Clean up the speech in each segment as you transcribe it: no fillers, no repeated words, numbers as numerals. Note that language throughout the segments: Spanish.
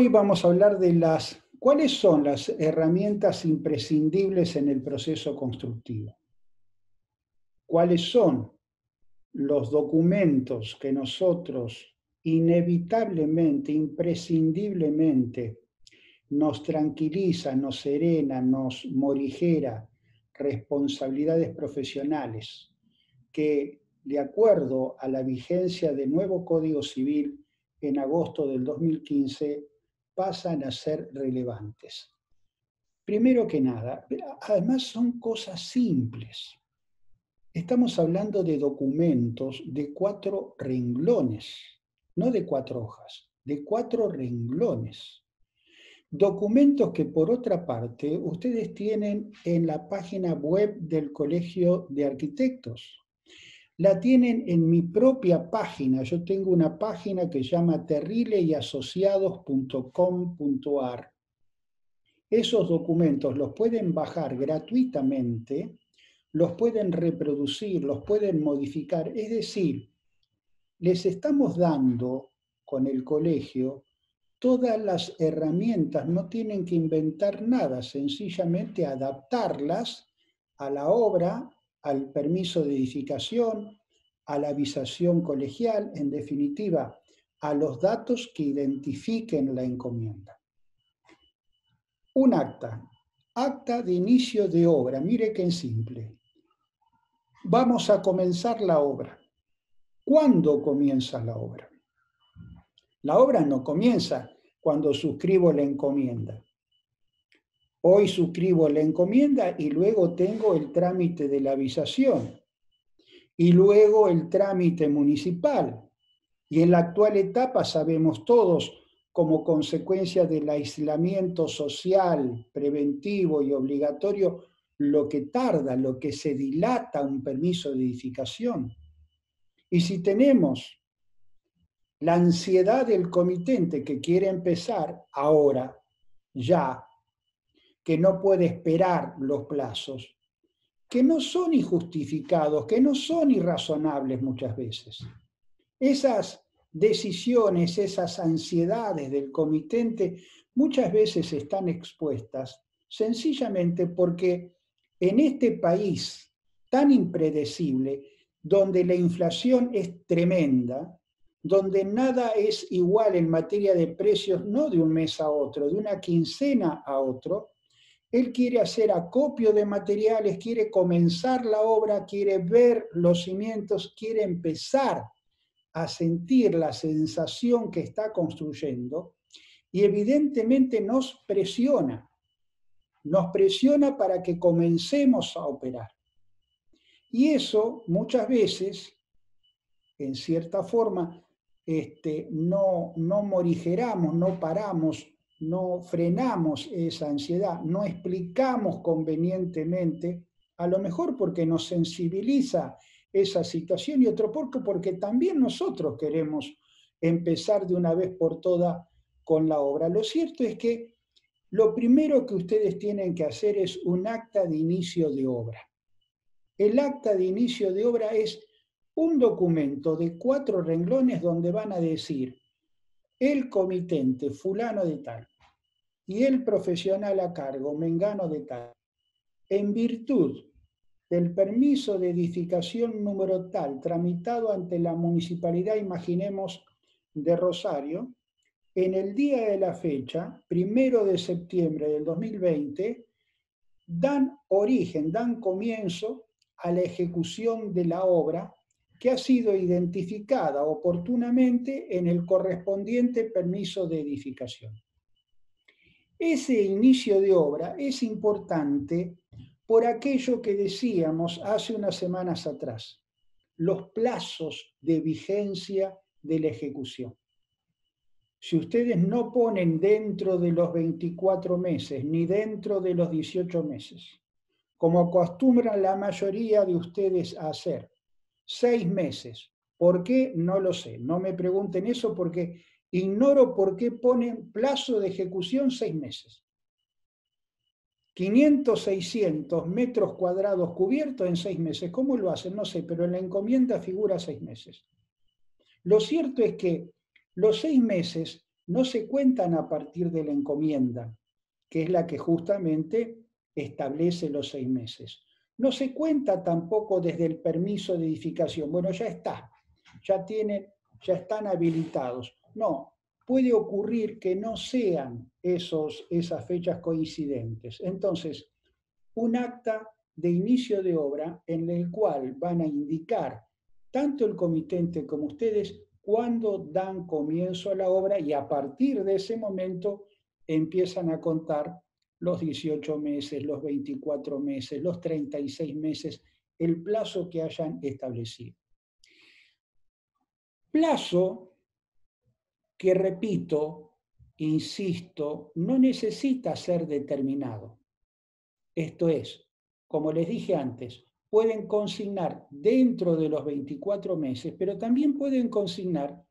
Hoy vamos a hablar de cuáles son las herramientas imprescindibles en el proceso constructivo. ¿Cuáles son los documentos que nosotros inevitablemente, imprescindiblemente nos tranquilizan, nos serenan, nos morigera responsabilidades profesionales que, de acuerdo a la vigencia del nuevo Código Civil en agosto del 2015, pasan a ser relevantes? Primero que nada, además son cosas simples. Estamos hablando de documentos de 4 renglones, no de 4 hojas, de 4 renglones. Documentos que, por otra parte, ustedes tienen en la página web del Colegio de Arquitectos. La tienen en mi propia página. Yo tengo una página que se llama terrileyasociados.com.ar. Esos documentos los pueden bajar gratuitamente, los pueden reproducir, los pueden modificar. Es decir, les estamos dando con el colegio todas las herramientas, no tienen que inventar nada, sencillamente adaptarlas a la obra, al permiso de edificación, a la avisación colegial, en definitiva, a los datos que identifiquen la encomienda. Un acta de inicio de obra, mire qué simple. Vamos a comenzar la obra. ¿Cuándo comienza la obra? La obra no comienza cuando suscribo la encomienda. Hoy suscribo la encomienda y luego tengo el trámite de la avisación y luego el trámite municipal. Y en la actual etapa sabemos todos, como consecuencia del aislamiento social, preventivo y obligatorio, lo que tarda, lo que se dilata un permiso de edificación. Y si tenemos la ansiedad del comitente que quiere empezar ahora, ya, que no puede esperar los plazos, que no son injustificados, que no son irrazonables muchas veces. Esas decisiones, esas ansiedades del comitente muchas veces están expuestas sencillamente porque en este país tan impredecible, donde la inflación es tremenda, donde nada es igual en materia de precios, no de un mes a otro, de una quincena a otro, él quiere hacer acopio de materiales, quiere comenzar la obra, quiere ver los cimientos, quiere empezar a sentir la sensación que está construyendo y evidentemente nos presiona para que comencemos a operar. Y eso muchas veces, en cierta forma, no morigeramos, no paramos, no frenamos esa ansiedad, no explicamos convenientemente, a lo mejor porque nos sensibiliza esa situación y otro porque también nosotros queremos empezar de una vez por todas con la obra. Lo cierto es que lo primero que ustedes tienen que hacer es un acta de inicio de obra. El acta de inicio de obra es un documento de 4 renglones donde van a decir el comitente fulano de tal y el profesional a cargo mengano de tal, en virtud del permiso de edificación número tal tramitado ante la municipalidad, imaginemos, de Rosario, en el día de la fecha, 1 de septiembre del 2020, dan origen, dan comienzo a la ejecución de la obra que ha sido identificada oportunamente en el correspondiente permiso de edificación. Ese inicio de obra es importante por aquello que decíamos hace unas semanas atrás, los plazos de vigencia de la ejecución. Si ustedes no ponen dentro de los 24 meses ni dentro de los 18 meses, como acostumbran la mayoría de ustedes a hacer, 6 meses. ¿Por qué? No lo sé. No me pregunten eso porque ignoro por qué ponen plazo de ejecución 6 meses. 500, 600 metros cuadrados cubiertos en 6 meses. ¿Cómo lo hacen? No sé, pero en la encomienda figura 6 meses. Lo cierto es que los 6 meses no se cuentan a partir de la encomienda, que es la que justamente establece los 6 meses. No se cuenta tampoco desde el permiso de edificación. Bueno, ya está, ya están habilitados. No, puede ocurrir que no sean esas fechas coincidentes. Entonces, un acta de inicio de obra en el cual van a indicar tanto el comitente como ustedes cuándo dan comienzo a la obra y a partir de ese momento empiezan a contar los 18 meses, los 24 meses, los 36 meses, el plazo que hayan establecido. Plazo que, repito, insisto, no necesita ser determinado. Esto es, como les dije antes, pueden consignar dentro de los 24 meses, pero también pueden consignar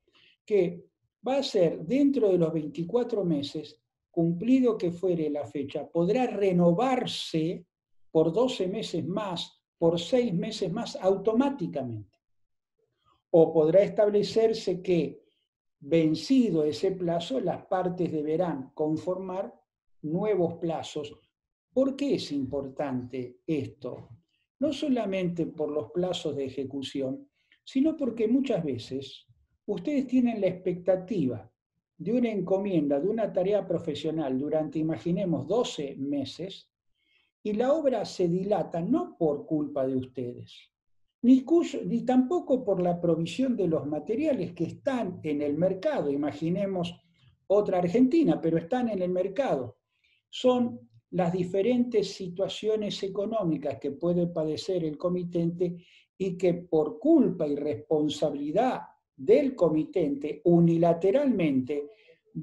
que va a ser dentro de los 24 meses, cumplido que fuere la fecha, podrá renovarse por 12 meses más, por 6 meses más automáticamente. O podrá establecerse que, vencido ese plazo, las partes deberán conformar nuevos plazos. ¿Por qué es importante esto? No solamente por los plazos de ejecución, sino porque muchas veces ustedes tienen la expectativa de una encomienda, de una tarea profesional durante, imaginemos, 12 meses, y la obra se dilata no por culpa de ustedes, ni tampoco por la provisión de los materiales que están en el mercado. Imaginemos otra Argentina, pero están en el mercado. Son las diferentes situaciones económicas que puede padecer el comitente y que por culpa y responsabilidad del comitente unilateralmente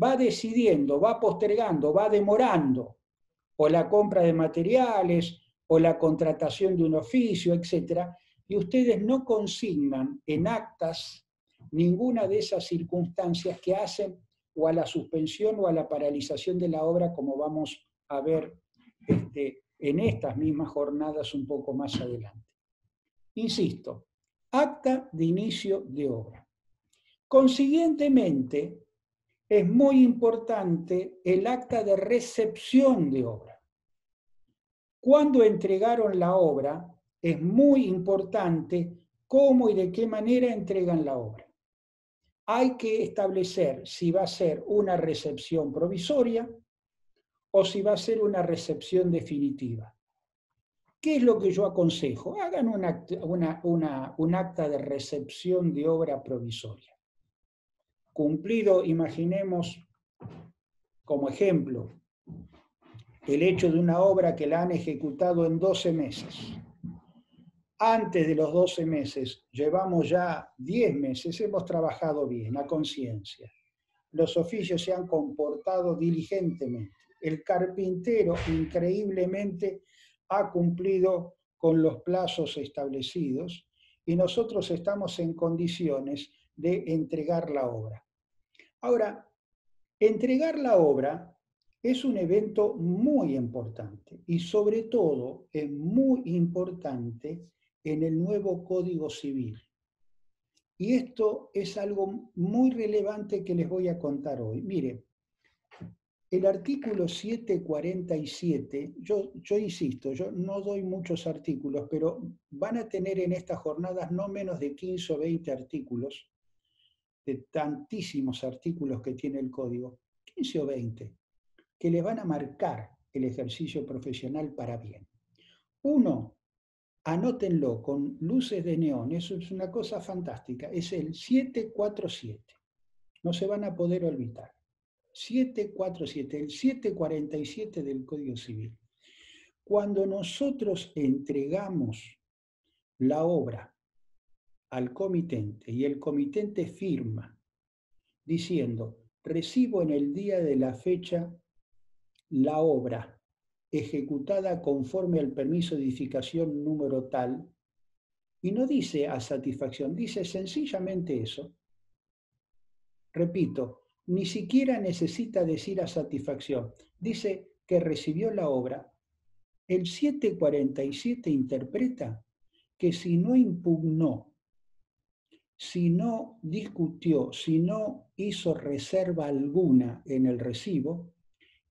va decidiendo, va postergando, va demorando o la compra de materiales o la contratación de un oficio, etcétera, y ustedes no consignan en actas ninguna de esas circunstancias que hacen o a la suspensión o a la paralización de la obra, como vamos a ver en estas mismas jornadas un poco más adelante. Insisto, acta de inicio de obra. Consiguientemente, es muy importante el acta de recepción de obra. Cuando entregaron la obra, es muy importante cómo y de qué manera entregan la obra. Hay que establecer si va a ser una recepción provisoria o si va a ser una recepción definitiva. ¿Qué es lo que yo aconsejo? Hagan un acta de recepción de obra provisoria. Cumplido, imaginemos como ejemplo, el hecho de una obra que la han ejecutado en 12 meses. Antes de los 12 meses, llevamos ya 10 meses, hemos trabajado bien, a conciencia. Los oficios se han comportado diligentemente. El carpintero, increíblemente, ha cumplido con los plazos establecidos y nosotros estamos en condiciones de entregar la obra. Ahora, entregar la obra es un evento muy importante y sobre todo es muy importante en el nuevo Código Civil. Y esto es algo muy relevante que les voy a contar hoy. Mire, el artículo 747, yo insisto, yo no doy muchos artículos, pero van a tener en estas jornadas no menos de 15 o 20 artículos, de tantísimos artículos que tiene el código, 15 o 20, que les van a marcar el ejercicio profesional para bien. Uno, anótenlo con luces de neón, eso es una cosa fantástica, es el 747, no se van a poder olvidar. 747, el 747 del Código Civil. Cuando nosotros entregamos la obra al comitente y el comitente firma diciendo, recibo en el día de la fecha la obra ejecutada conforme al permiso de edificación número tal, y no dice a satisfacción, dice sencillamente eso. Repito, ni siquiera necesita decir a satisfacción, dice que recibió la obra. El 747 interpreta que si no impugnó si no discutió, si no hizo reserva alguna en el recibo,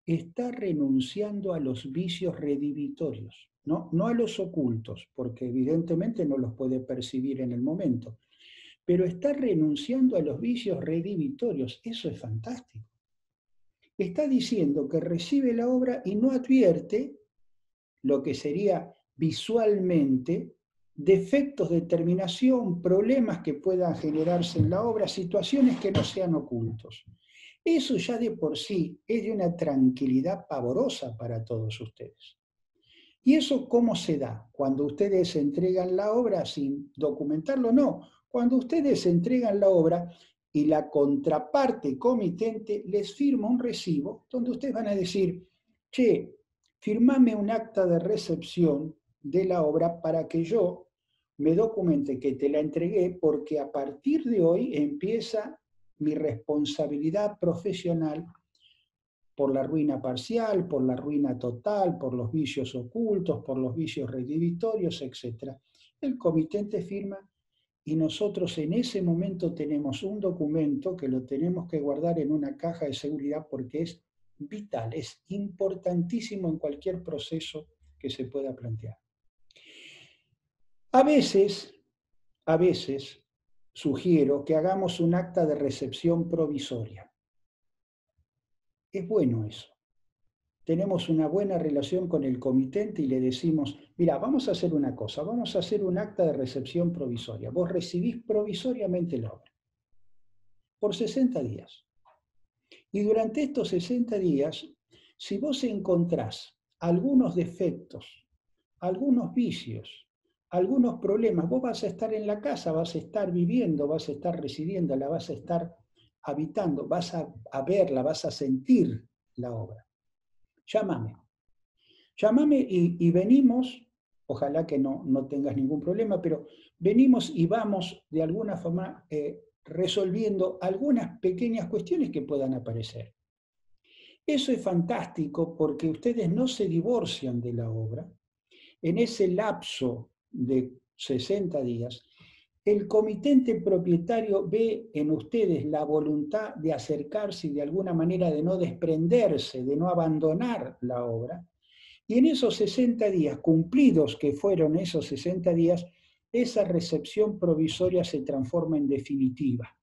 está renunciando a los vicios redivitorios, no a los ocultos, porque evidentemente no los puede percibir en el momento, pero está renunciando a los vicios redivitorios. Eso es fantástico. Está diciendo que recibe la obra y no advierte lo que sería visualmente defectos de terminación, problemas que puedan generarse en la obra, situaciones que no sean ocultos. Eso ya de por sí es de una tranquilidad pavorosa para todos ustedes. ¿Y eso cómo se da? Cuando ustedes entregan la obra sin documentarlo, no. Cuando ustedes entregan la obra y la contraparte comitente les firma un recibo donde ustedes van a decir, che, firmame un acta de recepción de la obra para que yo me documente que te la entregué porque a partir de hoy empieza mi responsabilidad profesional por la ruina parcial, por la ruina total, por los vicios ocultos, por los vicios redivitorios, etc. El comitente firma y nosotros en ese momento tenemos un documento que lo tenemos que guardar en una caja de seguridad porque es vital, es importantísimo en cualquier proceso que se pueda plantear. A veces sugiero que hagamos un acta de recepción provisoria. Es bueno eso. Tenemos una buena relación con el comitente y le decimos, mira, vamos a hacer una cosa, vamos a hacer un acta de recepción provisoria. Vos recibís provisoriamente la obra por 60 días. Y durante estos 60 días, si vos encontrás algunos defectos, algunos vicios, algunos problemas, vos vas a estar en la casa, vas a estar viviendo, vas a estar residiendo, la vas a estar habitando, vas a verla, vas a sentir la obra. Llámame y venimos, ojalá que no tengas ningún problema, pero venimos y vamos de alguna forma resolviendo algunas pequeñas cuestiones que puedan aparecer. Eso es fantástico porque ustedes no se divorcian de la obra. En ese lapso de 60 días, el comitente propietario ve en ustedes la voluntad de acercarse y de alguna manera de no desprenderse, de no abandonar la obra. Y en esos 60 días, cumplidos que fueron esos 60 días, esa recepción provisoria se transforma en definitiva.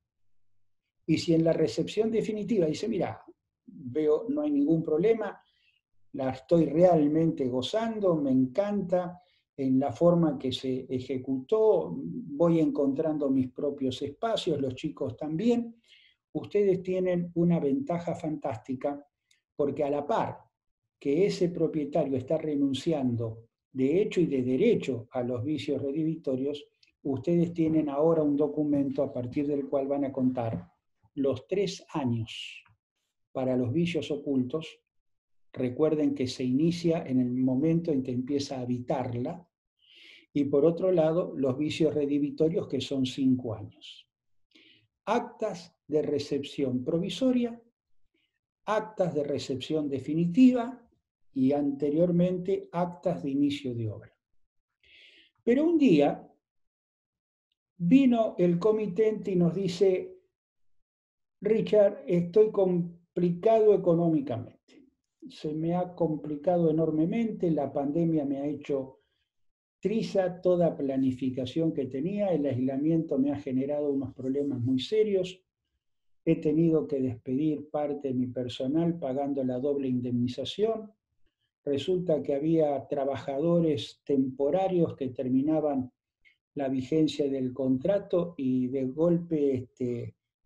Y si en la recepción definitiva dice, mira, veo, no hay ningún problema, la estoy realmente gozando, me encanta en la forma que se ejecutó, voy encontrando mis propios espacios, los chicos también, ustedes tienen una ventaja fantástica porque a la par que ese propietario está renunciando de hecho y de derecho a los vicios redivitorios, ustedes tienen ahora un documento a partir del cual van a contar los 3 años para los vicios ocultos. Recuerden que se inicia en el momento en que empieza a habitarla, y por otro lado, los vicios redivitorios, que son 5 años. Actas de recepción provisoria, actas de recepción definitiva y anteriormente actas de inicio de obra. Pero un día vino el comitente y nos dice, Richard, estoy complicado económicamente. Se me ha complicado enormemente, la pandemia me ha hecho triza toda planificación que tenía, el aislamiento me ha generado unos problemas muy serios, he tenido que despedir parte de mi personal pagando la doble indemnización, resulta que había trabajadores temporarios que terminaban la vigencia del contrato y de golpe,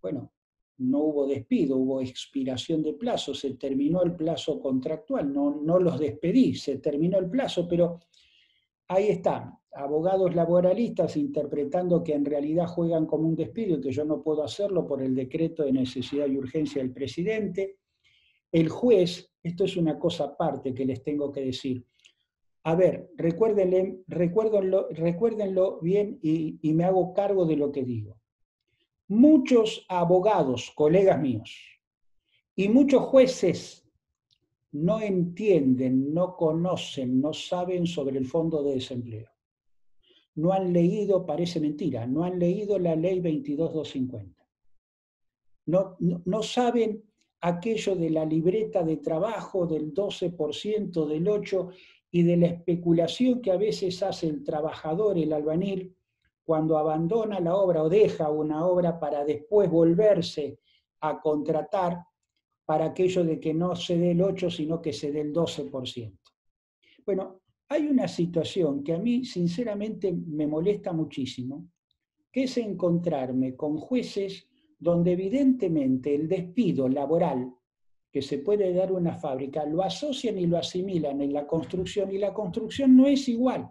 bueno, no hubo despido, hubo expiración de plazo, se terminó el plazo contractual, no los despedí, se terminó el plazo, pero ahí están, abogados laboralistas interpretando que en realidad juegan como un despido y que yo no puedo hacerlo por el decreto de necesidad y urgencia del presidente. El juez, esto es una cosa aparte que les tengo que decir, a ver, recuérdenlo bien y me hago cargo de lo que digo. Muchos abogados, colegas míos, y muchos jueces no entienden, no conocen, no saben sobre el fondo de desempleo. no han leído, parece mentira, no han leído la ley 22250. No saben aquello de la libreta de trabajo, del 12%, del 8%, y de la especulación que a veces hace el trabajador, el albañil, cuando abandona la obra o deja una obra para después volverse a contratar para aquello de que no se dé el 8%, sino que se dé el 12%. Bueno, hay una situación que a mí sinceramente me molesta muchísimo, que es encontrarme con jueces donde evidentemente el despido laboral que se puede dar a una fábrica lo asocian y lo asimilan en la construcción, y la construcción no es igual.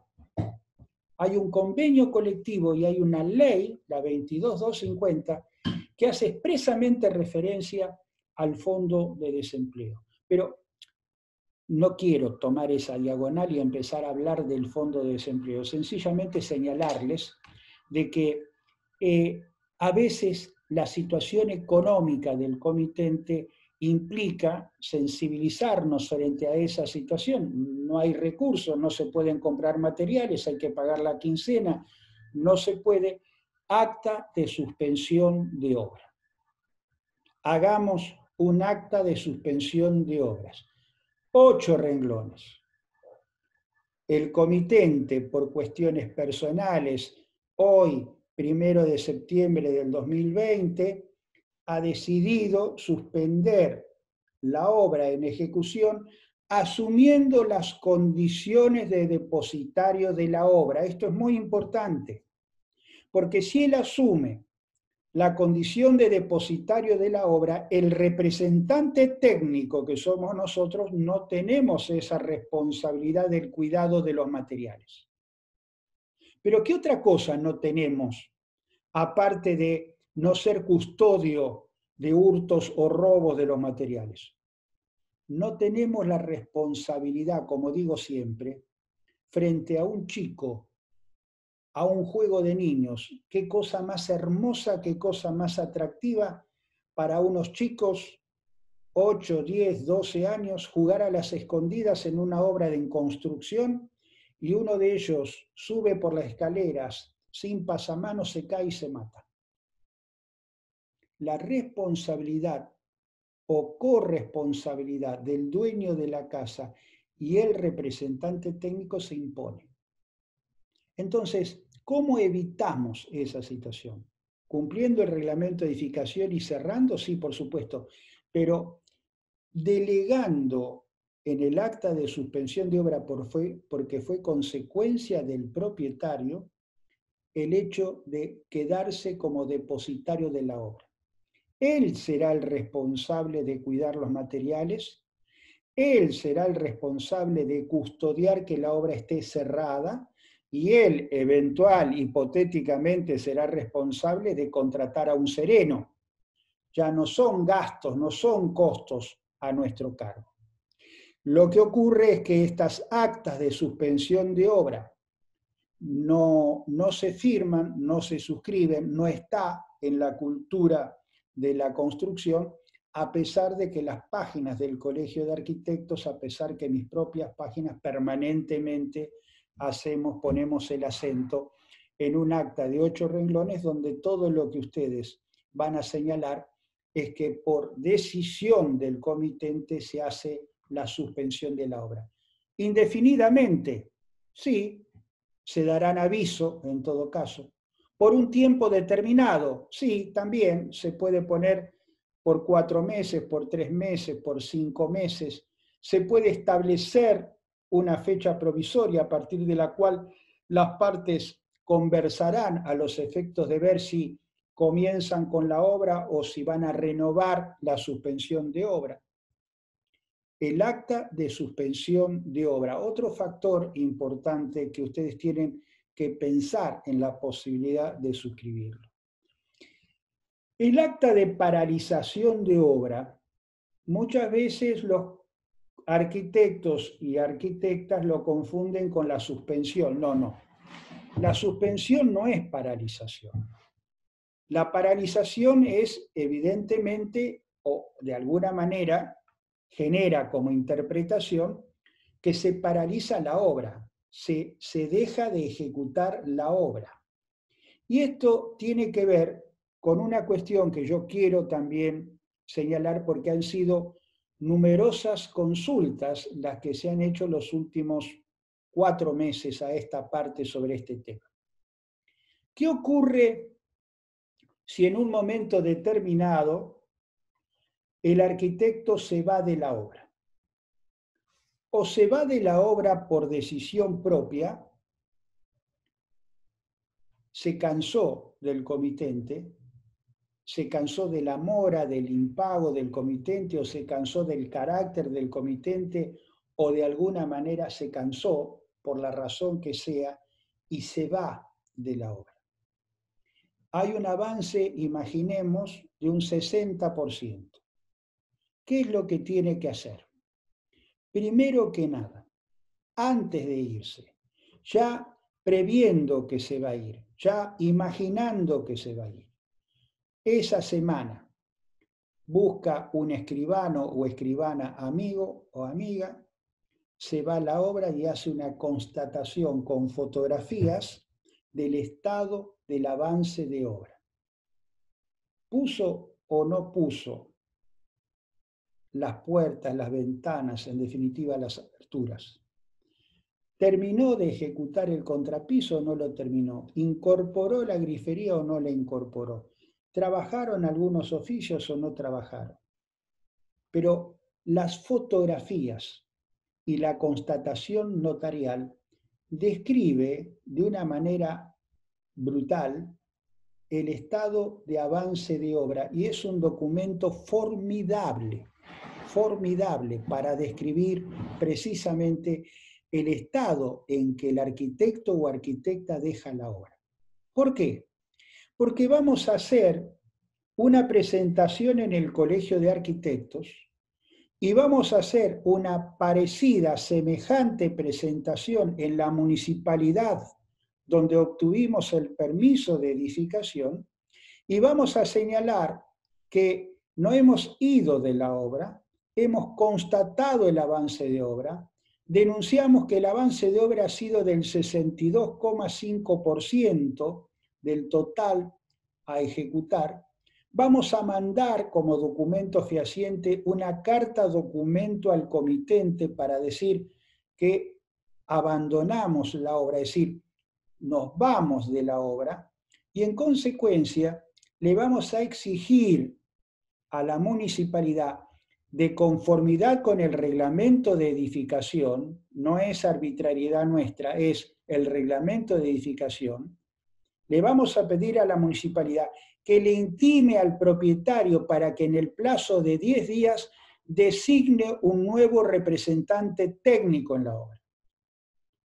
Hay un convenio colectivo y hay una ley, la 22250, que hace expresamente referencia al fondo de desempleo. Pero no quiero tomar esa diagonal y empezar a hablar del fondo de desempleo, sencillamente señalarles de que a veces la situación económica del comitente implica sensibilizarnos frente a esa situación. No hay recursos, no se pueden comprar materiales, hay que pagar la quincena, no se puede. Acta de suspensión de obra. Hagamos un acta de suspensión de obras. 8 renglones. El comitente, por cuestiones personales, hoy, 1 de septiembre del 2020, ha decidido suspender la obra en ejecución asumiendo las condiciones de depositario de la obra. Esto es muy importante, porque si él asume la condición de depositario de la obra, el representante técnico que somos nosotros no tenemos esa responsabilidad del cuidado de los materiales. Pero ¿qué otra cosa no tenemos, aparte de no ser custodio de hurtos o robos de los materiales? No tenemos la responsabilidad, como digo siempre, frente a un chico, a un juego de niños. Qué cosa más hermosa, qué cosa más atractiva para unos chicos, 8, 10, 12 años, jugar a las escondidas en una obra de construcción, y uno de ellos sube por las escaleras sin pasamanos, se cae y se mata. La responsabilidad o corresponsabilidad del dueño de la casa y el representante técnico se impone. Entonces, ¿cómo evitamos esa situación? ¿Cumpliendo el reglamento de edificación y cerrando? Sí, por supuesto, pero delegando en el acta de suspensión de obra porque fue consecuencia del propietario el hecho de quedarse como depositario de la obra. Él será el responsable de cuidar los materiales, él será el responsable de custodiar que la obra esté cerrada, y él, hipotéticamente, será responsable de contratar a un sereno. Ya no son gastos, no son costos a nuestro cargo. Lo que ocurre es que estas actas de suspensión de obra no se firman, no se suscriben, no está en la cultura de la construcción, a pesar de que las páginas del Colegio de Arquitectos, a pesar que mis propias páginas permanentemente ponemos el acento en un acta de 8 renglones donde todo lo que ustedes van a señalar es que por decisión del comitente se hace la suspensión de la obra. Indefinidamente, sí, se darán aviso en todo caso. Por un tiempo determinado, sí, también se puede poner por 4 meses, por 3 meses, por 5 meses. Se puede establecer una fecha provisoria a partir de la cual las partes conversarán a los efectos de ver si comienzan con la obra o si van a renovar la suspensión de obra. El acta de suspensión de obra. Otro factor importante que ustedes tienen que pensar en la posibilidad de suscribirlo. El acta de paralización de obra, muchas veces los arquitectos y arquitectas lo confunden con la suspensión. No. La suspensión no es paralización. La paralización es evidentemente, o de alguna manera, genera como interpretación que se paraliza la obra. se deja de ejecutar la obra. Y esto tiene que ver con una cuestión que yo quiero también señalar porque han sido numerosas consultas las que se han hecho los últimos 4 meses a esta parte sobre este tema. ¿Qué ocurre si en un momento determinado el arquitecto se va de la obra? O se va de la obra por decisión propia, se cansó del comitente, se cansó de la mora, del impago del comitente, o se cansó del carácter del comitente, o de alguna manera se cansó, por la razón que sea, y se va de la obra. Hay un avance, imaginemos, de un 60%. ¿Qué es lo que tiene que hacer? Primero que nada, antes de irse, ya previendo que se va a ir, ya imaginando que se va a ir, esa semana busca un escribano o escribana amigo o amiga, se va a la obra y hace una constatación con fotografías del estado del avance de obra. ¿Puso o no puso las puertas, las ventanas, en definitiva las aberturas? ¿Terminó de ejecutar el contrapiso o no lo terminó? ¿Incorporó la grifería o no la incorporó? ¿Trabajaron algunos oficios o no trabajaron? Pero las fotografías y la constatación notarial describe de una manera brutal el estado de avance de obra y es un documento formidable, formidable para describir precisamente el estado en que el arquitecto o arquitecta deja la obra. ¿Por qué? Porque vamos a hacer una presentación en el Colegio de Arquitectos y vamos a hacer una parecida, semejante presentación en la municipalidad donde obtuvimos el permiso de edificación y vamos a señalar que no hemos ido de la obra, hemos constatado el avance de obra, denunciamos que el avance de obra ha sido del 62,5% del total a ejecutar. Vamos a mandar como documento fehaciente una carta documento al comitente para decir que abandonamos la obra, es decir, nos vamos de la obra y en consecuencia le vamos a exigir a la municipalidad de conformidad con el reglamento de edificación, no es arbitrariedad nuestra, es el reglamento de edificación, le vamos a pedir a la municipalidad que le intime al propietario para que en el plazo de 10 días designe un nuevo representante técnico en la obra.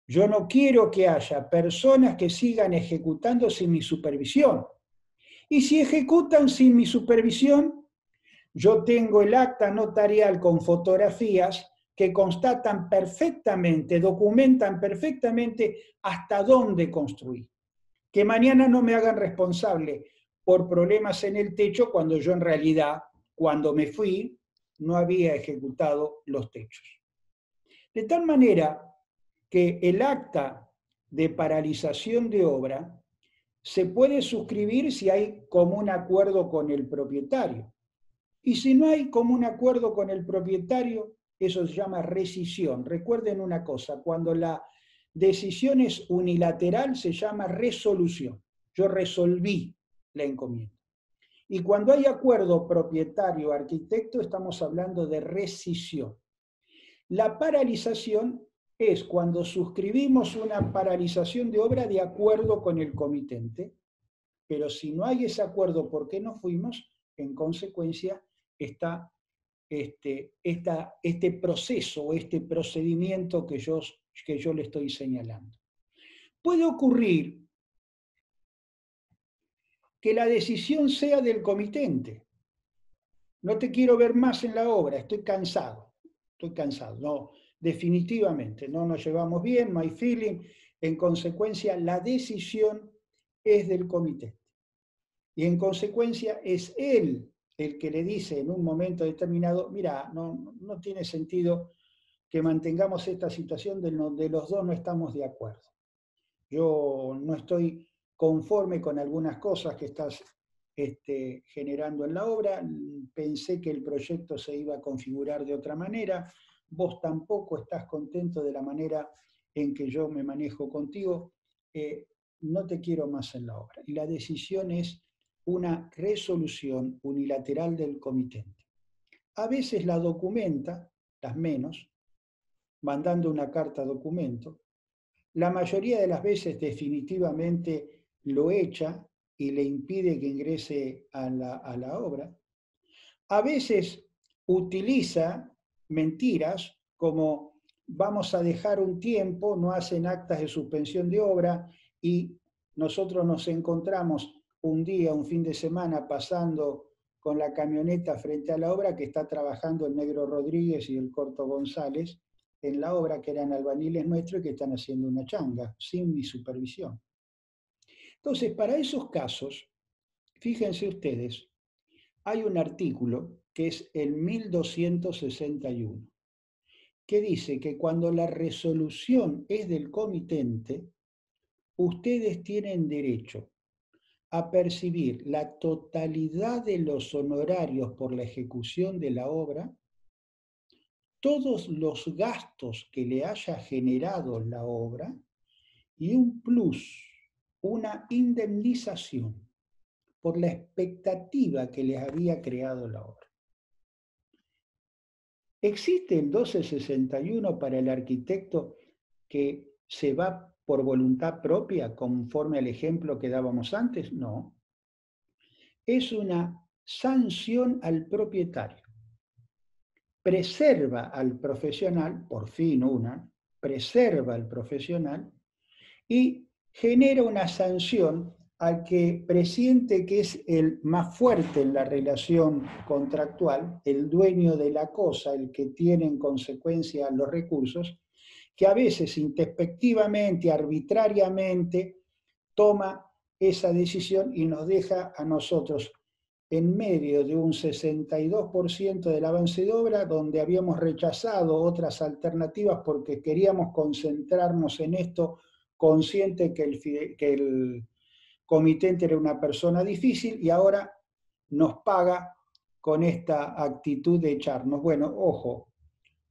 Yo no quiero que haya personas que sigan ejecutando sin mi supervisión. Y si ejecutan sin mi supervisión, yo tengo el acta notarial con fotografías que constatan perfectamente, documentan perfectamente hasta dónde construí. Que mañana no me hagan responsable por problemas en el techo cuando yo en realidad, cuando me fui, no había ejecutado los techos. De tal manera que el acta de paralización de obra se puede suscribir si hay común acuerdo con el propietario. Y si no hay común acuerdo con el propietario, eso se llama rescisión. Recuerden una cosa, cuando la decisión es unilateral se llama resolución. Yo resolví la encomienda. Y cuando hay acuerdo propietario-arquitecto, estamos hablando de rescisión. La paralización es cuando suscribimos una paralización de obra de acuerdo con el comitente, pero si no hay ese acuerdo porque no fuimos, en consecuencia está este proceso o este procedimiento que yo le estoy señalando. Puede ocurrir que la decisión sea del comitente. No te quiero ver más en la obra, estoy cansado, no, definitivamente, no nos llevamos bien, no hay feeling, en consecuencia la decisión es del comité. Y en consecuencia es él el que le dice en un momento determinado, mira, no tiene sentido que mantengamos esta situación de donde los dos no estamos de acuerdo. Yo no estoy conforme con algunas cosas que estás generando en la obra, pensé que el proyecto se iba a configurar de otra manera, vos tampoco estás contento de la manera en que yo me manejo contigo, no te quiero más en la obra. Y la decisión es una resolución unilateral del comitente. A veces la documenta, las menos, mandando una carta documento. La mayoría de las veces definitivamente lo echa y le impide que ingrese a la obra. A veces utiliza mentiras como vamos a dejar un tiempo, no hacen actas de suspensión de obra y nosotros nos encontramos un día, un fin de semana pasando con la camioneta frente a la obra que está trabajando el Negro Rodríguez y el Corto González en la obra, que eran albañiles nuestros y que están haciendo una changa sin mi supervisión. Entonces, para esos casos, fíjense ustedes, hay un artículo que es el 1261, que dice que cuando la resolución es del comitente, ustedes tienen derecho a percibir la totalidad de los honorarios por la ejecución de la obra, todos los gastos que le haya generado la obra y un plus, una indemnización por la expectativa que les había creado la obra. ¿Existe el 1261 para el arquitecto que se va por voluntad propia, conforme al ejemplo que dábamos antes? No. Es una sanción al propietario. Preserva al profesional, por fin una, preserva al profesional y genera una sanción al que presiente que es el más fuerte en la relación contractual, el dueño de la cosa, el que tiene en consecuencia los recursos, que a veces introspectivamente, arbitrariamente, toma esa decisión y nos deja a nosotros en medio de un 62% del avance de obra, donde habíamos rechazado otras alternativas porque queríamos concentrarnos en esto, consciente que el comitente era una persona difícil y ahora nos paga con esta actitud de echarnos. Bueno, ojo,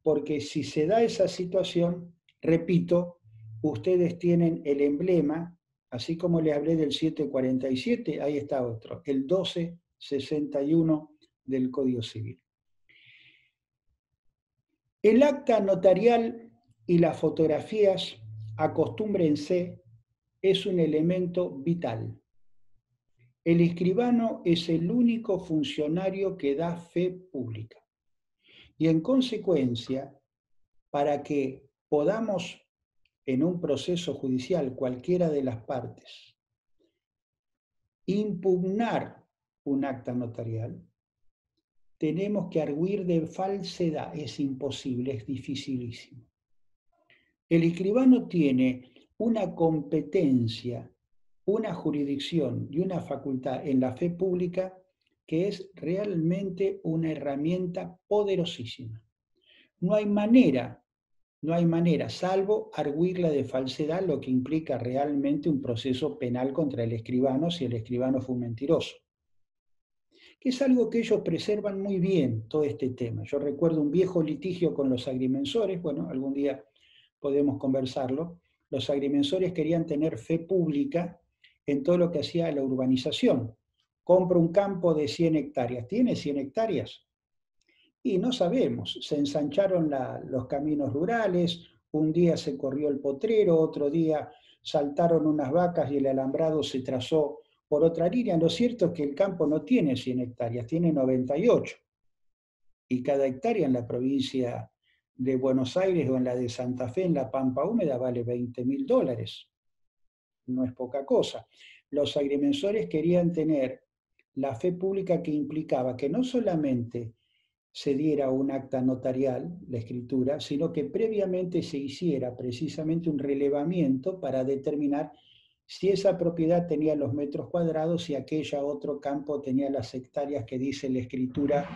porque si se da esa situación, repito, ustedes tienen el emblema, así como les hablé del 747, ahí está otro, el 1261 del Código Civil. El acta notarial y las fotografías, acostúmbrense, es un elemento vital. El escribano es el único funcionario que da fe pública. Y en consecuencia, para que podamos en un proceso judicial, cualquiera de las partes, impugnar un acta notarial, tenemos que arguir de falsedad. Es imposible, es dificilísimo. El escribano tiene una competencia, una jurisdicción y una facultad en la fe pública que es realmente una herramienta poderosísima. No hay manera, salvo arguirla de falsedad, lo que implica realmente un proceso penal contra el escribano si el escribano fue un mentiroso. Que es algo que ellos preservan muy bien, todo este tema. Yo recuerdo un viejo litigio con los agrimensores, bueno, algún día podemos conversarlo. Los agrimensores querían tener fe pública en todo lo que hacía la urbanización. Compro un campo de 100 hectáreas. ¿Tiene 100 hectáreas? Y no sabemos, se ensancharon los caminos rurales, un día se corrió el potrero, otro día saltaron unas vacas y el alambrado se trazó por otra línea. Lo cierto es que el campo no tiene 100 hectáreas, tiene 98. Y cada hectárea en la provincia de Buenos Aires o en la de Santa Fe, en la Pampa Húmeda, vale $20.000. No es poca cosa. Los agrimensores querían tener la fe pública que implicaba que no solamente se diera un acta notarial, la escritura, sino que previamente se hiciera precisamente un relevamiento para determinar si esa propiedad tenía los metros cuadrados y aquella otro campo tenía las hectáreas que dice la escritura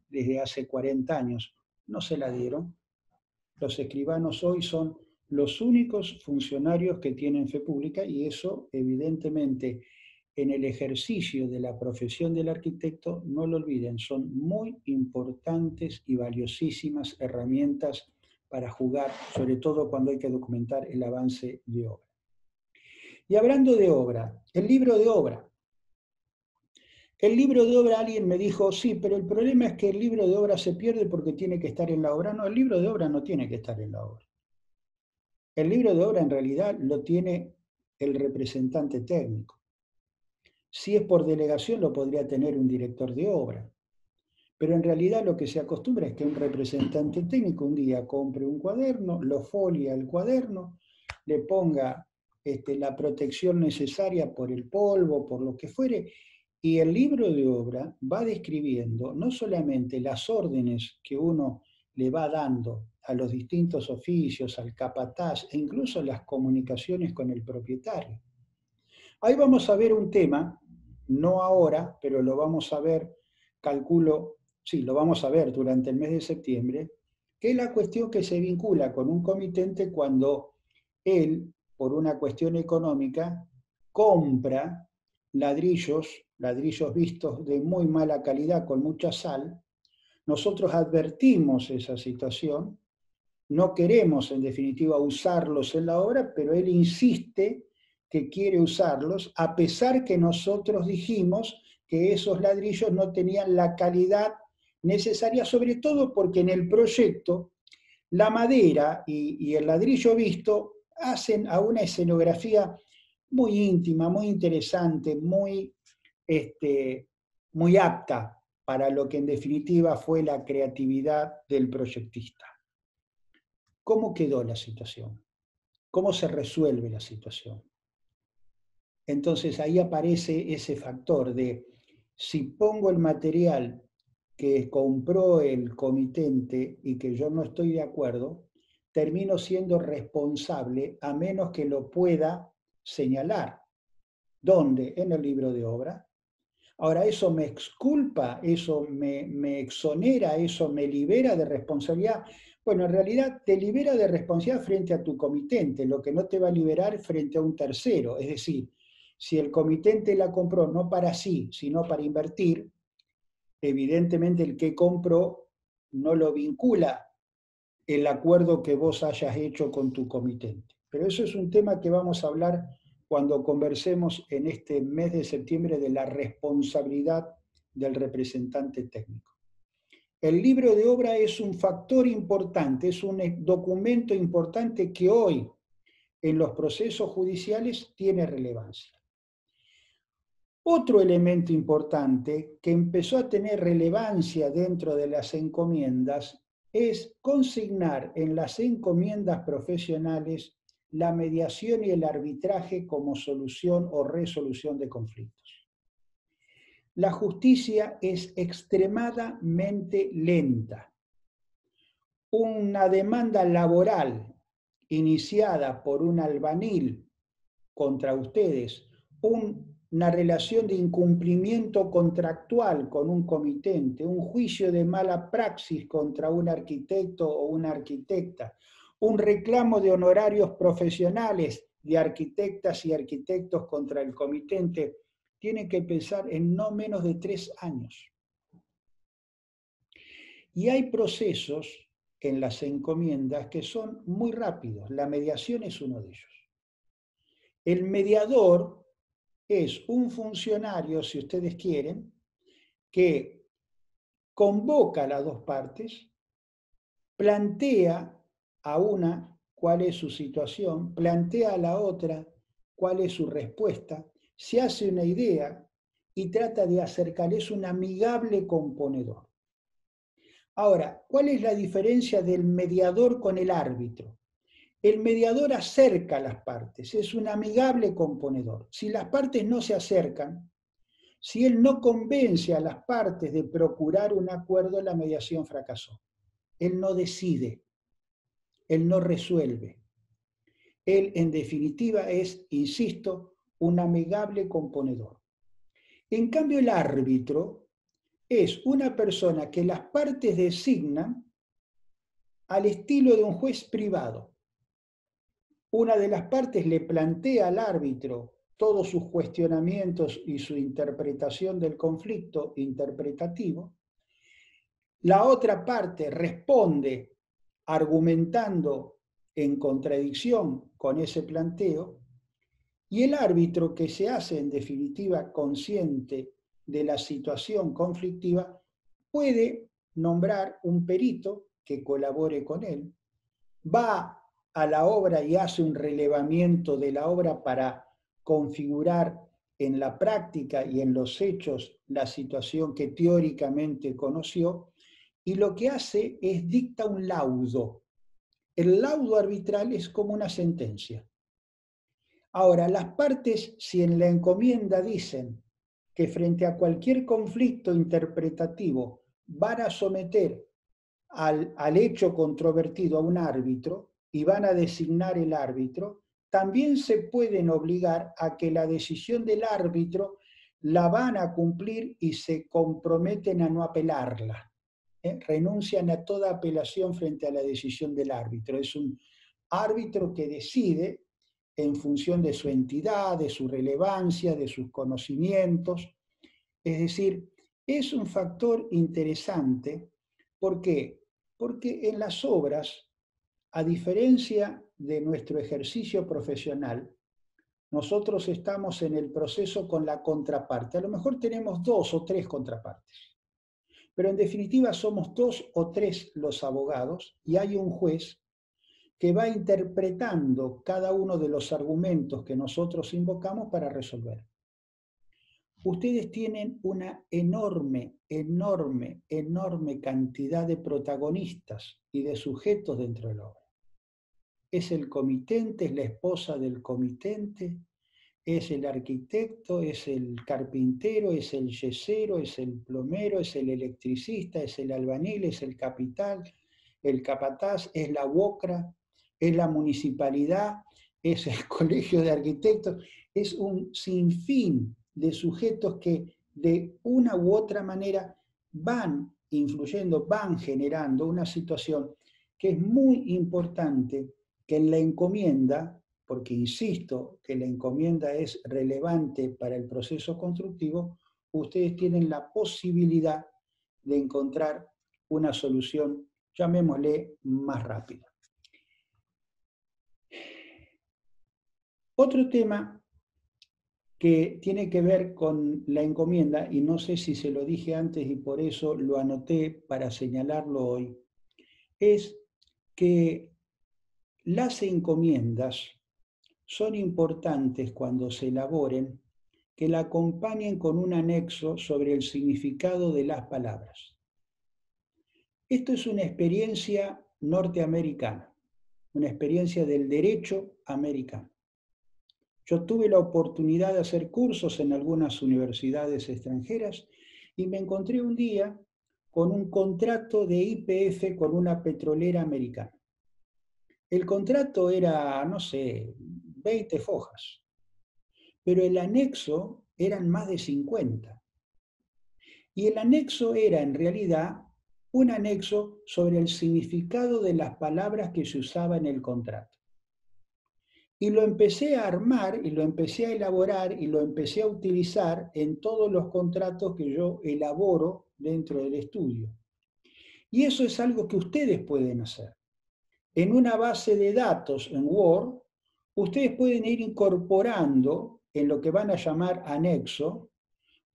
desde hace 40 años. No se la dieron. los escribanos hoy son los únicos funcionarios que tienen fe pública y eso evidentemente en el ejercicio de la profesión del arquitecto, no lo olviden, son muy importantes y valiosísimas herramientas para jugar, sobre todo cuando hay que documentar el avance de obra. Y hablando de obra, el libro de obra. El libro de obra, alguien me dijo, sí, pero el problema es que el libro de obra se pierde porque tiene que estar en la obra. No, el libro de obra no tiene que estar en la obra. El libro de obra en realidad lo tiene el representante técnico. Si es por delegación lo podría tener un director de obra. Pero en realidad lo que se acostumbra es que un representante técnico un día compre un cuaderno, lo folia el cuaderno, le ponga la protección necesaria por el polvo, por lo que fuere, y el libro de obra va describiendo no solamente las órdenes que uno le va dando a los distintos oficios, al capataz, e incluso las comunicaciones con el propietario. Ahí vamos a ver un tema, no ahora, pero lo vamos a ver, calculo, sí, lo vamos a ver durante el mes de septiembre, que es la cuestión que se vincula con un comitente cuando él, por una cuestión económica, compra ladrillos vistos de muy mala calidad, con mucha sal. Nosotros advertimos esa situación, no queremos en definitiva usarlos en la obra, pero él insiste que quiere usarlos, a pesar que nosotros dijimos que esos ladrillos no tenían la calidad necesaria, sobre todo porque en el proyecto la madera y el ladrillo visto hacen a una escenografía muy íntima, muy interesante, muy apta para lo que en definitiva fue la creatividad del proyectista. ¿Cómo quedó la situación? ¿Cómo se resuelve la situación? Entonces ahí aparece ese factor de si pongo el material que compró el comitente y que yo no estoy de acuerdo, termino siendo responsable a menos que lo pueda señalar. ¿Dónde? En el libro de obra. Ahora, ¿eso me exculpa? ¿Eso me exonera? ¿Eso me libera de responsabilidad? Bueno, en realidad te libera de responsabilidad frente a tu comitente, lo que no te va a liberar frente a un tercero. Es decir, si el comitente la compró no para sí, sino para invertir, evidentemente el que compró no lo vincula el acuerdo que vos hayas hecho con tu comitente. Pero eso es un tema que vamos a hablar cuando conversemos en este mes de septiembre de la responsabilidad del representante técnico. El libro de obra es un factor importante, es un documento importante que hoy en los procesos judiciales tiene relevancia. Otro elemento importante que empezó a tener relevancia dentro de las encomiendas es consignar en las encomiendas profesionales la mediación y el arbitraje como solución o resolución de conflictos. La justicia es extremadamente lenta. Una demanda laboral iniciada por un albanil contra ustedes, una relación de incumplimiento contractual con un comitente, un juicio de mala praxis contra un arquitecto o una arquitecta, un reclamo de honorarios profesionales de arquitectas y arquitectos contra el comitente, tiene que pensar en no menos de 3 años. Y hay procesos en las encomiendas que son muy rápidos. La mediación es uno de ellos. El mediador es un funcionario, si ustedes quieren, que convoca a las dos partes, plantea a una cuál es su situación, plantea a la otra cuál es su respuesta, se hace una idea y trata de acercar, es un amigable componedor. Ahora, ¿cuál es la diferencia del mediador con el árbitro? El mediador acerca a las partes, es un amigable componedor. Si las partes no se acercan, si él no convence a las partes de procurar un acuerdo, la mediación fracasó. Él no decide, él no resuelve. Él, en definitiva, es, insisto, un amigable componedor. En cambio, el árbitro es una persona que las partes designan al estilo de un juez privado. Una de las partes le plantea al árbitro todos sus cuestionamientos y su interpretación del conflicto interpretativo. La otra parte responde argumentando en contradicción con ese planteo, y el árbitro, que se hace en definitiva consciente de la situación conflictiva, puede nombrar un perito que colabore con él, va a la obra y hace un relevamiento de la obra para configurar en la práctica y en los hechos la situación que teóricamente conoció, y lo que hace es dicta un laudo. El laudo arbitral es como una sentencia. Ahora, las partes, si en la encomienda dicen que frente a cualquier conflicto interpretativo van a someter al hecho controvertido a un árbitro y van a designar el árbitro, también se pueden obligar a que la decisión del árbitro la van a cumplir y se comprometen a no apelarla. Renuncian a toda apelación frente a la decisión del árbitro. Es un árbitro que decide en función de su entidad, de su relevancia, de sus conocimientos. Es decir, es un factor interesante. ¿Por qué? Porque en las obras, a diferencia de nuestro ejercicio profesional, nosotros estamos en el proceso con la contraparte. A lo mejor tenemos 2 o 3 contrapartes, pero en definitiva somos 2 o 3 los abogados y hay un juez que va interpretando cada uno de los argumentos que nosotros invocamos para resolver. Ustedes tienen una enorme, enorme, enorme cantidad de protagonistas y de sujetos dentro de la obra. Es el comitente, es la esposa del comitente, es el arquitecto, es el carpintero, es el yesero, es el plomero, es el electricista, es el albañil, es el capital, el capataz, es la UOCRA, es la municipalidad, es el colegio de arquitectos, es un sinfín de sujetos que de una u otra manera van influyendo, van generando una situación que es muy importante que en la encomienda, porque insisto que la encomienda es relevante para el proceso constructivo, ustedes tienen la posibilidad de encontrar una solución, llamémosle, más rápida. Otro tema que tiene que ver con la encomienda, y no sé si se lo dije antes y por eso lo anoté para señalarlo hoy, es que las encomiendas son importantes cuando se elaboren que la acompañen con un anexo sobre el significado de las palabras. Esto es una experiencia norteamericana, una experiencia del derecho americano. Yo tuve la oportunidad de hacer cursos en algunas universidades extranjeras y me encontré un día con un contrato de YPF con una petrolera americana. El contrato era, no sé, 20 fojas, pero el anexo eran más de 50. Y el anexo era en realidad un anexo sobre el significado de las palabras que se usaba en el contrato. Y lo empecé a armar y lo empecé a elaborar y lo empecé a utilizar en todos los contratos que yo elaboro dentro del estudio. Y eso es algo que ustedes pueden hacer. En una base de datos en Word, ustedes pueden ir incorporando en lo que van a llamar anexo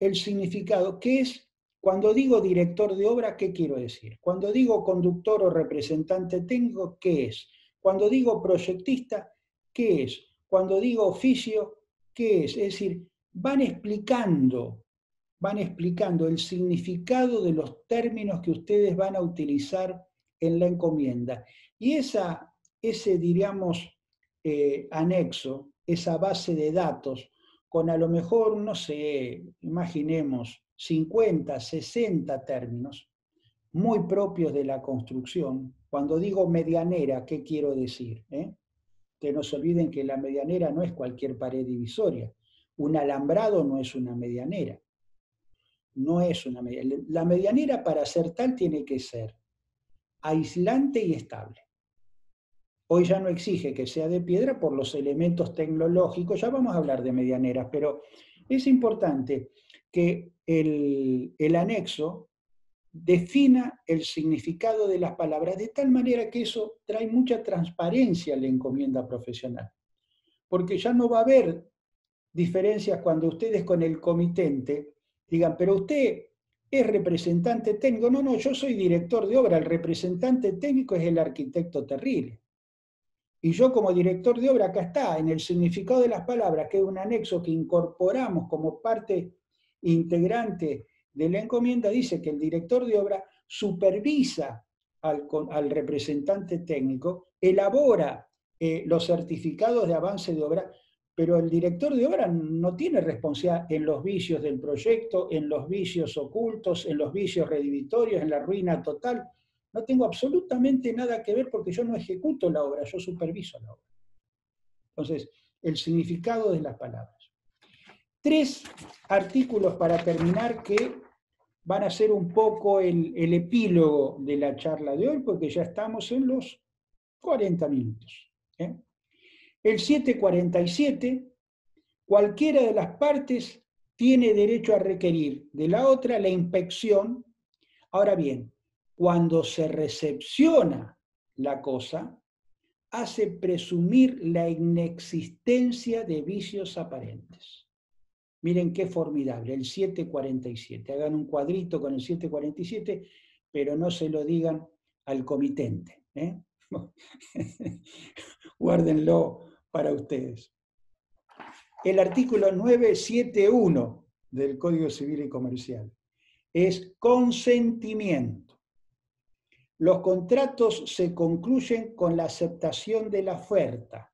el significado, que es, cuando digo director de obra, ¿qué quiero decir? Cuando digo conductor o representante técnico, ¿qué es? Cuando digo proyectista, ¿qué es? Cuando digo oficio, ¿qué es? Es decir, van explicando el significado de los términos que ustedes van a utilizar en la encomienda. Y ese diríamos, anexo, esa base de datos, con a lo mejor, no sé, imaginemos, 50, 60 términos, muy propios de la construcción. Cuando digo medianera, ¿qué quiero decir? Que no se olviden que la medianera no es cualquier pared divisoria. Un alambrado no es una medianera. No es una medianera. La medianera, para ser tal, tiene que ser aislante y estable. Hoy ya no exige que sea de piedra por los elementos tecnológicos, ya vamos a hablar de medianeras, pero es importante que el anexo defina el significado de las palabras de tal manera que eso trae mucha transparencia a la encomienda profesional. Porque ya no va a haber diferencias cuando ustedes con el comitente digan, pero usted es representante técnico. No, yo soy director de obra, el representante técnico es el arquitecto Terrile. Y yo como director de obra, acá está, en el significado de las palabras, que es un anexo que incorporamos como parte integrante de la encomienda, dice que el director de obra supervisa al representante técnico, elabora los certificados de avance de obra, pero el director de obra no tiene responsabilidad en los vicios del proyecto, en los vicios ocultos, en los vicios redhibitorios, en la ruina total. No tengo absolutamente nada que ver porque yo no ejecuto la obra, yo superviso la obra. Entonces, el significado de las palabras. 3 artículos para terminar que van a ser un poco el epílogo de la charla de hoy, porque ya estamos en los 40 minutos. El 747, cualquiera de las partes tiene derecho a requerir de la otra la inspección. Ahora bien, cuando se recepciona la cosa, hace presumir la inexistencia de vicios aparentes. Miren qué formidable, el 747. Hagan un cuadrito con el 747, pero no se lo digan al comitente. Guárdenlo para ustedes. El artículo 971 del Código Civil y Comercial es consentimiento. Los contratos se concluyen con la aceptación de la oferta.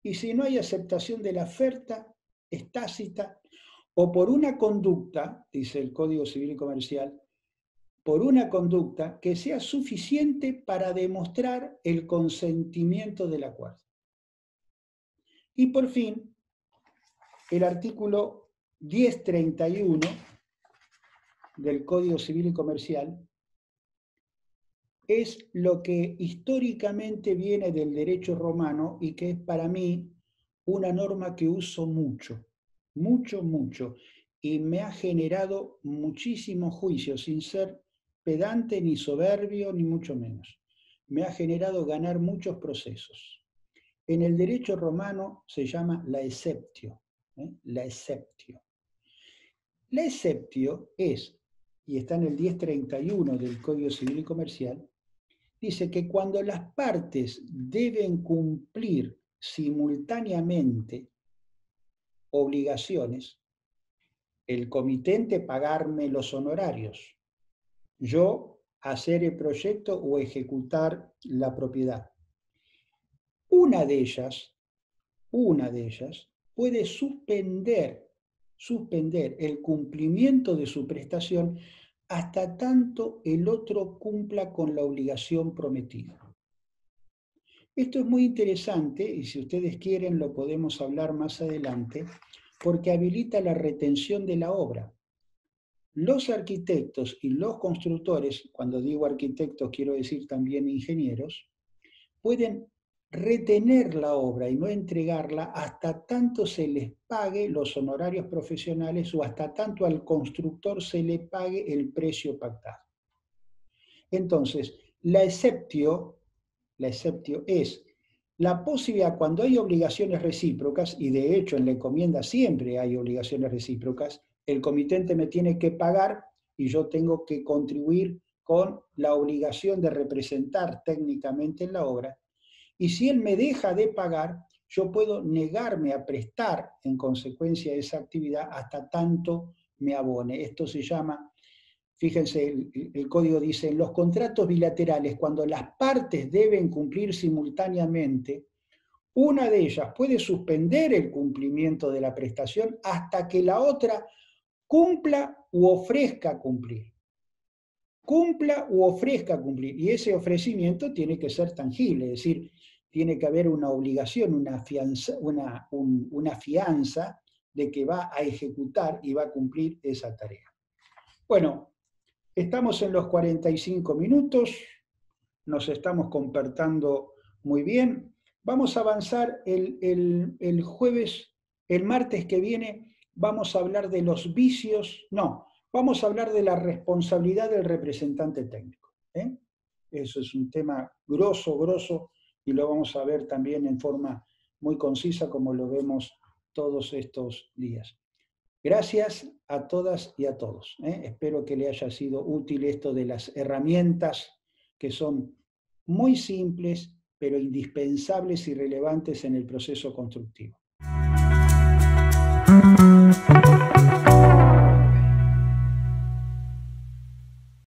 Y si no hay aceptación de la oferta, es tácita, o por una conducta, dice el Código Civil y Comercial, por una conducta que sea suficiente para demostrar el consentimiento del acuerdo. Y por fin, el artículo 1031 del Código Civil y Comercial es lo que históricamente viene del derecho romano y que es para mí una norma que uso mucho, y me ha generado muchísimos juicios, sin ser pedante ni soberbio, ni mucho menos. Me ha generado ganar muchos procesos. En el derecho romano se llama la exceptio. La exceptio. La exceptio es, y está en el 1031 del Código Civil y Comercial, dice que cuando las partes deben cumplir simultáneamente obligaciones, el comitente pagarme los honorarios, yo hacer el proyecto o ejecutar la propiedad. Una de ellas puede suspender el cumplimiento de su prestación hasta tanto el otro cumpla con la obligación prometida. Esto es muy interesante y si ustedes quieren lo podemos hablar más adelante porque habilita la retención de la obra. Los arquitectos y los constructores, cuando digo arquitectos quiero decir también ingenieros, pueden retener la obra y no entregarla hasta tanto se les pague los honorarios profesionales o hasta tanto al constructor se le pague el precio pactado. Entonces, la exceptio es la posibilidad cuando hay obligaciones recíprocas, y de hecho en la encomienda siempre hay obligaciones recíprocas, el comitente me tiene que pagar y yo tengo que contribuir con la obligación de representar técnicamente en la obra. Y si él me deja de pagar, yo puedo negarme a prestar en consecuencia de esa actividad hasta tanto me abone. Esto se llama, fíjense, el código dice, en los contratos bilaterales, cuando las partes deben cumplir simultáneamente, una de ellas puede suspender el cumplimiento de la prestación hasta que la otra cumpla u ofrezca cumplir. Cumpla u ofrezca cumplir. Y ese ofrecimiento tiene que ser tangible, es decir, tiene que haber una obligación, una fianza de que va a ejecutar y va a cumplir esa tarea. Bueno, Estamos en los 45 minutos, nos estamos comportando muy bien. Vamos a avanzar el jueves, el martes que viene, vamos a hablar de los vicios, no, vamos a hablar de la responsabilidad del representante técnico. Eso es un tema grosso, y lo vamos a ver también en forma muy concisa como lo vemos todos estos días. Gracias a todas y a todos. Espero que le haya sido útil esto de las herramientas que son muy simples, pero indispensables y relevantes en el proceso constructivo.